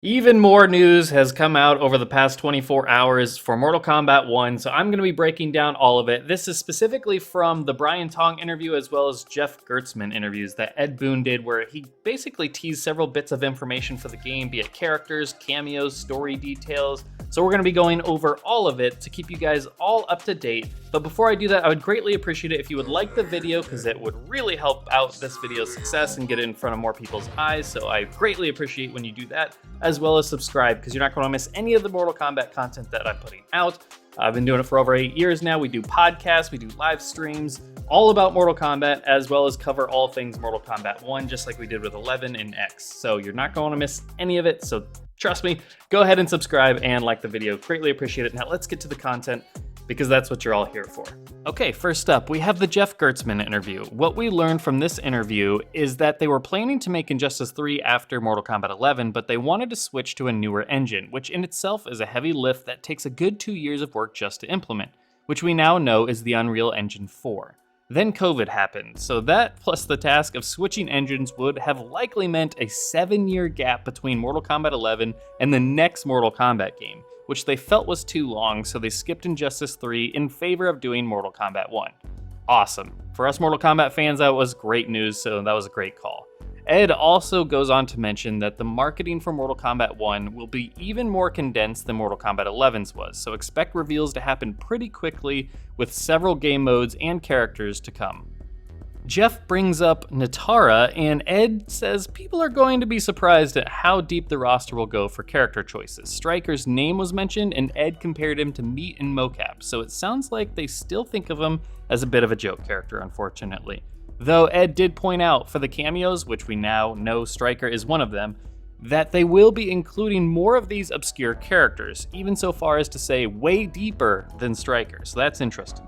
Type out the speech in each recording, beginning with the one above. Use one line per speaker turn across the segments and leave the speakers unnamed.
Even more news has come out over the past 24 hours for Mortal Kombat 1, so I'm going to be breaking down all of it. This is specifically from the Brian Tong interview as well as Jeff Gertzman interviews that Ed Boon did, where he basically teased several bits of information for the game, be it characters, cameos, story details. So we're going to be going over all of it to keep you guys all up to date. But before I do that, I would greatly appreciate it if you would like the video, because it would really help out this video's success and get it in front of more people's eyes. So I greatly appreciate when you do that, as well as subscribe, because you're not going to miss any of the Mortal Kombat content that I'm putting out. I've been doing it for over 8 years now. We do podcasts, we do live streams, all about Mortal Kombat, as well as cover all things Mortal Kombat 1, just like we did with 11 and X. So you're not going to miss any of it. So trust me, go ahead and subscribe and like the video. Greatly appreciate it. Now let's get to the content, because that's what you're all here for. Okay, first up, we have the Jeff Gertzman interview. What we learned from this interview is that they were planning to make Injustice 3 after Mortal Kombat 11, but they wanted to switch to a newer engine, which in itself is a heavy lift that takes a good 2 years of work just to implement, which we now know is the Unreal Engine 4. Then COVID happened, so that plus the task of switching engines would have likely meant a 7-year gap between Mortal Kombat 11 and the next Mortal Kombat game, which they felt was too long, so they skipped Injustice 3 in favor of doing Mortal Kombat 1. Awesome. For us Mortal Kombat fans, that was great news, so that was a great call. Ed also goes on to mention that the marketing for Mortal Kombat 1 will be even more condensed than Mortal Kombat 11's was, so expect reveals to happen pretty quickly with several game modes and characters to come. Jeff brings up Natara, and Ed says people are going to be surprised at how deep the roster will go for character choices. Stryker's name was mentioned, and Ed compared him to Meat and Mocap, so it sounds like they still think of him as a bit of a joke character, unfortunately. Though Ed did point out for the cameos, which we now know Stryker is one of them, that they will be including more of these obscure characters, even so far as to say way deeper than Stryker, so that's interesting.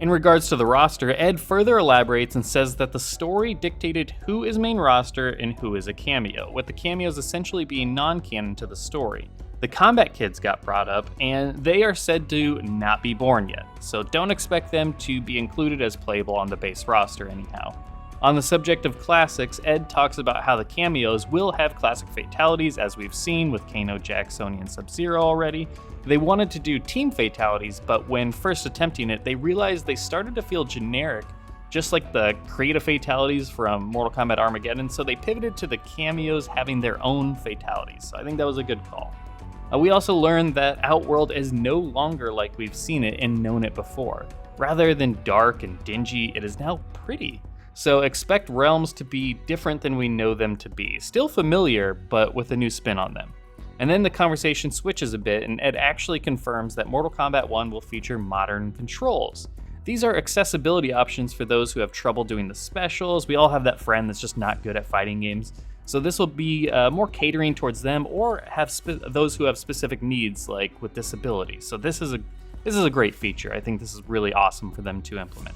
In regards to the roster, Ed further elaborates and says that the story dictated who is main roster and who is a cameo, with the cameos essentially being non-canon to the story. The Combat Kids got brought up, and they are said to not be born yet, so don't expect them to be included as playable on the base roster anyhow. On the subject of classics, Ed talks about how the cameos will have classic fatalities, as we've seen with Kano, Jack, Sonya, and Sub-Zero already. They wanted to do team fatalities, but when first attempting it, they realized they started to feel generic, just like the creative fatalities from Mortal Kombat Armageddon, so they pivoted to the cameos having their own fatalities. So I think that was a good call. We also learned that Outworld is no longer like we've seen it and known it before. Rather than dark and dingy, it is now pretty. So expect realms to be different than we know them to be. Still familiar, but with a new spin on them. And then the conversation switches a bit, and Ed actually confirms that Mortal Kombat 1 will feature modern controls. These are accessibility options for those who have trouble doing the specials. We all have that friend that's just not good at fighting games. So this will be more catering towards them, or have those who have specific needs, like with disabilities. So this is a great feature. I think this is really awesome for them to implement.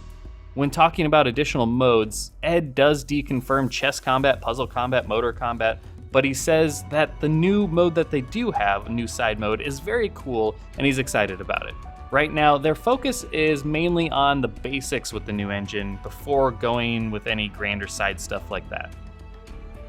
When talking about additional modes, Ed does deconfirm chess combat, puzzle combat, motor combat, but he says that the new mode that they do have, a new side mode, is very cool, and he's excited about it. Right now, their focus is mainly on the basics with the new engine before going with any grander side stuff like that.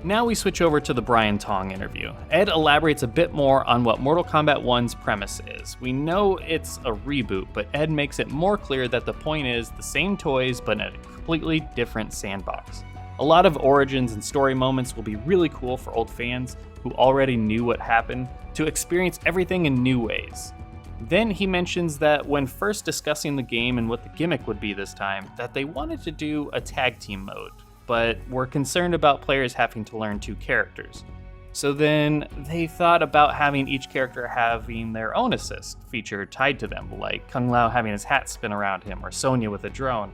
Now we switch over to the Brian Tong interview. Ed elaborates a bit more on what Mortal Kombat 1's premise is. We know it's a reboot, but Ed makes it more clear that the point is the same toys, but in a completely different sandbox. A lot of origins and story moments will be really cool for old fans who already knew what happened to experience everything in new ways. Then he mentions that when first discussing the game and what the gimmick would be this time, that they wanted to do a tag team mode, but were concerned about players having to learn 2 characters. So then they thought about having each character having their own assist feature tied to them, like Kung Lao having his hat spin around him or Sonya with a drone,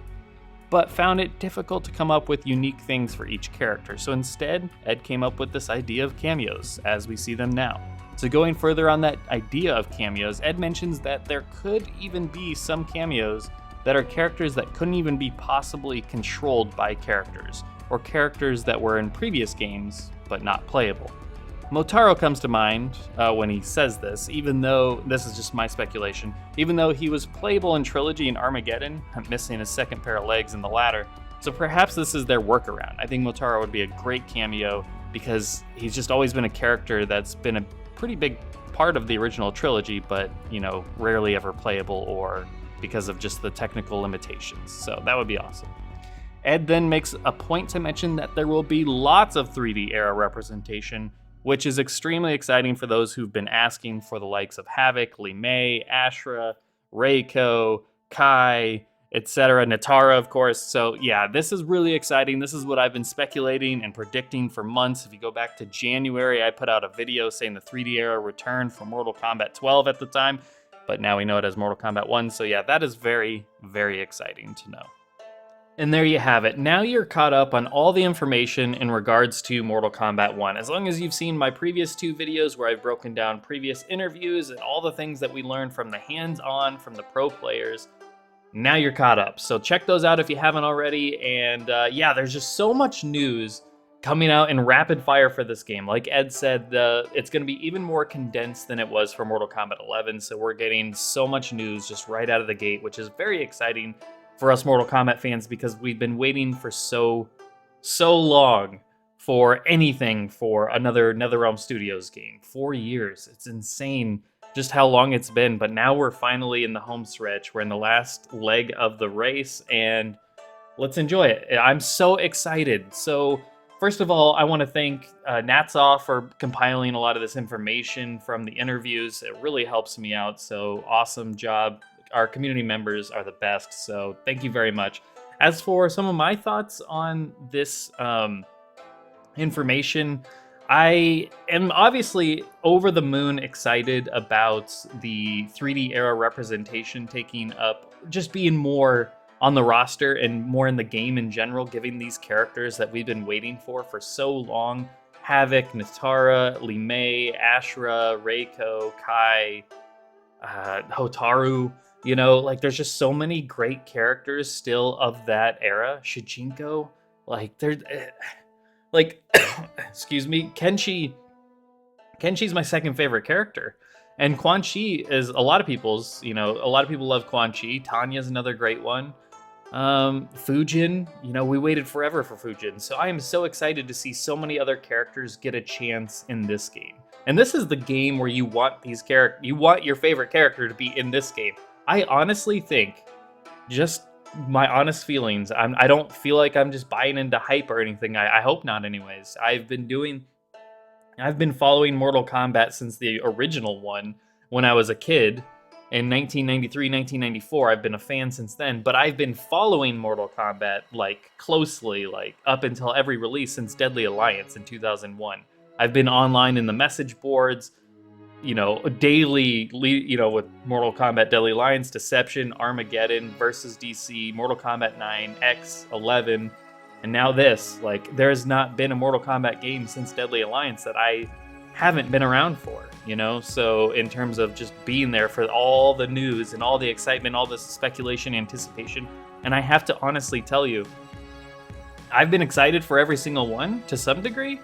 but found it difficult to come up with unique things for each character. So instead, Ed came up with this idea of cameos, as we see them now. So going further on that idea of cameos, Ed mentions that there could even be some cameos that are characters that couldn't even be possibly controlled by characters, or characters that were in previous games but not playable. Motaro comes to mind when he says this, even though, this is just my speculation, even though he was playable in Trilogy and Armageddon, missing his second pair of legs in the latter, so perhaps this is their workaround. I think Motaro would be a great cameo because he's just always been a character that's been a pretty big part of the original trilogy, but, you know, rarely ever playable or because of just the technical limitations. So that would be awesome. Ed then makes a point to mention that there will be lots of 3D era representation, which is extremely exciting for those who've been asking for the likes of Havoc, Li Mei, Ashra, Reiko, Kai, etc., Natara, of course. So yeah, this is really exciting. This is what I've been speculating and predicting for months. If you go back to January, I put out a video saying the 3D era returned for Mortal Kombat 12 at the time, but now we know it as Mortal Kombat 1. So yeah, that is very, very exciting to know. And there you have it. Now you're caught up on all the information in regards to Mortal Kombat 1. As long as you've seen my previous 2 videos where I've broken down previous interviews and all the things that we learned from the hands-on, from the pro players, now you're caught up. So check those out if you haven't already. And yeah, there's just so much news coming out in rapid fire for this game. Like Ed said, it's going to be even more condensed than it was for Mortal Kombat 11. So we're getting so much news just right out of the gate, which is very exciting for us Mortal Kombat fans, because we've been waiting for so long for anything for another NetherRealm Studios game. 4 years. It's insane just how long it's been, but now we're finally in the home stretch. We're in the last leg of the race, and let's enjoy it. I'm so excited. So first of all, I want to thank Natsoff for compiling a lot of this information from the interviews. It really helps me out, so awesome job. Our community members are the best, so thank you very much. As for some of my thoughts on this information, I am obviously over the moon excited about the 3D era representation taking up, just being more on the roster and more in the game in general, giving these characters that we've been waiting for so long. Havoc, Natara, Li Mei, Ashra, Reiko, Kai, Hotaru. You know, like, there's just so many great characters still of that era. Shijinko, like, there's, like, excuse me, Kenshi. Kenchi's my second favorite character. And Quan Chi is a lot of people's, you know, a lot of people love Quan Chi. Tanya's another great one. Fujin, you know, we waited forever for Fujin. So I am so excited to see so many other characters get a chance in this game. And this is the game where you want these you want your favorite character to be in this game. I honestly think, just my honest feelings, I don't feel like I'm just buying into hype or anything. I hope not anyways. I've been following Mortal Kombat since the original one when I was a kid in 1993, 1994. I've been a fan since then, but I've been following Mortal Kombat like closely, like up until every release since Deadly Alliance in 2001. I've been online in the message boards, you know, daily, you know, with Mortal Kombat Deadly Alliance, Deception, Armageddon, versus DC, Mortal Kombat 9, X, 11, and now this. Like, there's not been a Mortal Kombat game since Deadly Alliance that I haven't been around for, you know? So in terms of just being there for all the news and all the excitement, all the speculation, anticipation, and I have to honestly tell you, I've been excited for every single one to some degree,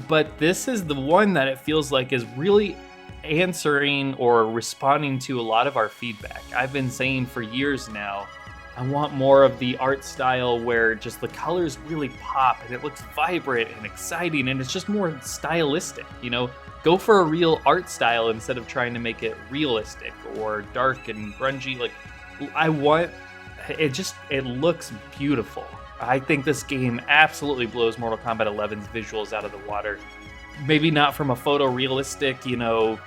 but this is the one that it feels like is really answering or responding to a lot of our feedback. I've been saying for years now, I want more of the art style where just the colors really pop and it looks vibrant and exciting and it's just more stylistic, you know? Go for a real art style instead of trying to make it realistic or dark and grungy. Like, I want, it looks beautiful. I think this game absolutely blows Mortal Kombat 11's visuals out of the water. Maybe not from a photorealistic, you know,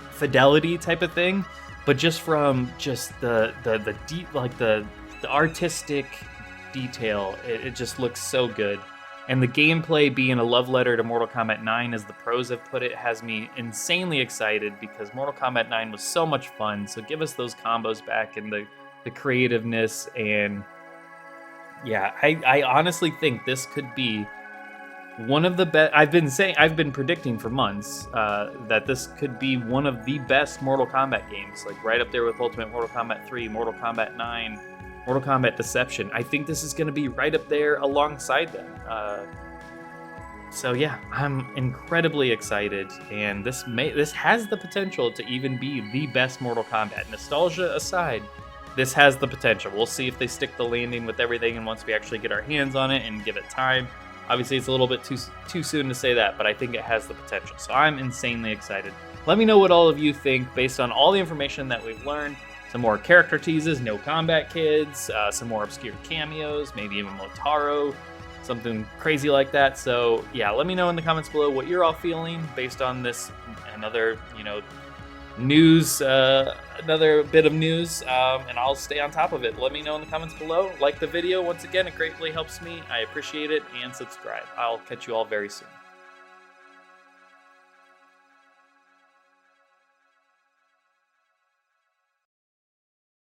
fidelity type of thing, but just from just the deep, like the artistic detail. It just looks so good. And the gameplay being a love letter to Mortal Kombat 9, as the pros have put it, has me insanely excited because Mortal Kombat 9 was so much fun. So give us those combos back and the creativeness. And yeah, I honestly think this could be one of the best. I've been predicting for months that this could be one of the best Mortal Kombat games, like right up there with Ultimate Mortal Kombat 3, Mortal Kombat 9, Mortal Kombat Deception. I think this is going to be right up there alongside them. So yeah, I'm incredibly excited, and this has the potential to even be the best Mortal Kombat. Nostalgia aside, this has the potential. We'll see if they stick the landing with everything, and once we actually get our hands on it and give it time. Obviously, it's a little bit too soon to say that, but I think it has the potential. So I'm insanely excited. Let me know what all of you think based on all the information that we've learned. Some more character teases, no combat kids, some more obscure cameos, maybe even Motaro, something crazy like that. So yeah, let me know in the comments below what you're all feeling based on this, another, news, another bit of news, and I'll stay on top of it. Let me know in the comments below. Like the video, once again, it greatly helps me. I appreciate it, and subscribe. I'll catch you all very soon.